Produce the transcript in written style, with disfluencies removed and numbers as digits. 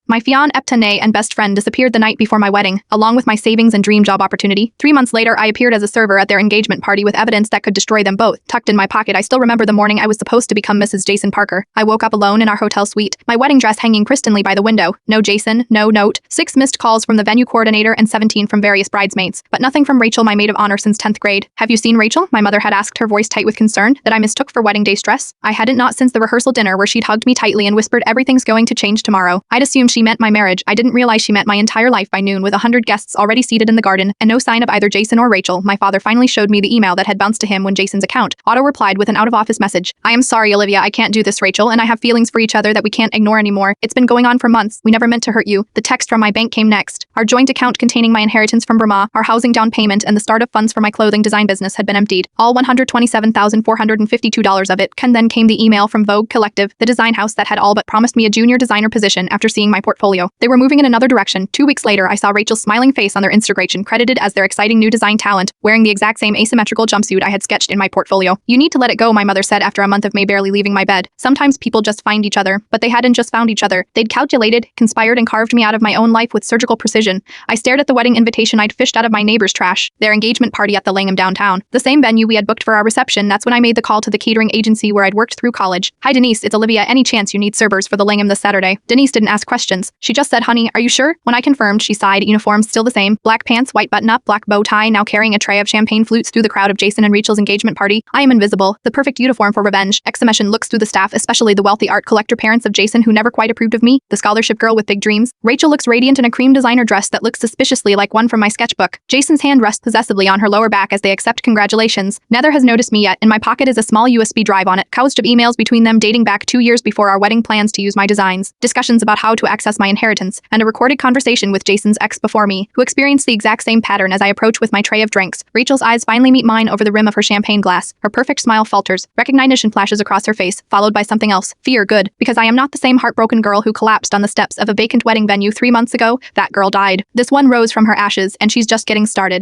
My fiancé and best friend disappeared the night before my wedding, along with my savings and dream job opportunity. 3 months later, I appeared as a server at their engagement party with evidence that could destroy them both. Tucked in my pocket, I still remember the morning I was supposed to become Mrs. Jason Parker. I woke up alone in our hotel suite, my wedding dress hanging pristinely by the window. No Jason, no note, 6 missed calls from the venue coordinator and 17 from various bridesmaids, but nothing from Rachel, my maid of honor since 10th grade. Have you seen Rachel? My mother had asked, her voice tight with concern that I mistook for wedding day stress. I hadn't, not since the rehearsal dinner where she'd hugged me tightly and whispered everything's going to change tomorrow. I'd assumed she meant my marriage. I didn't realize she meant my entire life. By noon, with 100 guests already seated in the garden and no sign of either Jason or Rachel, my father finally showed me the email that had bounced to him when Jason's account auto-replied with an out-of-office message. I am sorry, Olivia, I can't do this. Rachel and I have feelings for each other that we can't ignore anymore. It's been going on for months. We never meant to hurt you. The text from my bank came next. Our joint account containing my inheritance from Burma, our housing down payment, and the start of funds for my clothing design business had been emptied. All $127,452 of it. Then came the email from Vogue Collective, the design house that had all but promised me a junior designer position after seeing my portfolio. They were moving in another direction. 2 weeks later, I saw Rachel's smiling face on their Instagram, credited as their exciting new design talent, wearing the exact same asymmetrical jumpsuit I had sketched in my portfolio. You need to let it go, my mother said after a month of May barely leaving my bed. Sometimes people just find each other, but they hadn't just found each other. They'd calculated, conspired, and carved me out of my own life with surgical precision. I stared at the wedding invitation I'd fished out of my neighbor's trash, their engagement party at the Langham downtown, the same venue we had booked for our reception. That's when I made the call to the catering agency where I'd worked through college. Hi Denise, it's Olivia. Any chance you need servers for the Langham this Saturday? Denise didn't ask questions. She just said, honey, are you sure? When I confirmed, she sighed. Uniforms still the same. Black pants, white button-up, black bow tie, now carrying a tray of champagne flutes through the crowd of Jason and Rachel's engagement party. I am invisible. The perfect uniform for revenge. Exclamation looks through the staff, especially the wealthy art collector parents of Jason who never quite approved of me. The scholarship girl with big dreams. Rachel looks radiant in a cream designer dress that looks suspiciously like one from my sketchbook. Jason's hand rests possessively on her lower back as they accept congratulations. Neither has noticed me yet. In my pocket is a small USB drive on it, couched of emails between them dating back 2 years before our wedding, plans to use my designs, discussions about how to access my inheritance, and a recorded conversation with Jason's ex before me, who experienced the exact same pattern as I approach with my tray of drinks. Rachel's eyes finally meet mine over the rim of her champagne glass. Her perfect smile falters. Recognition flashes across her face, followed by something else. Fear. Good, because I am not the same heartbroken girl who collapsed on the steps of a vacant wedding venue 3 months ago. That girl died. This one rose from her ashes, and she's just getting started.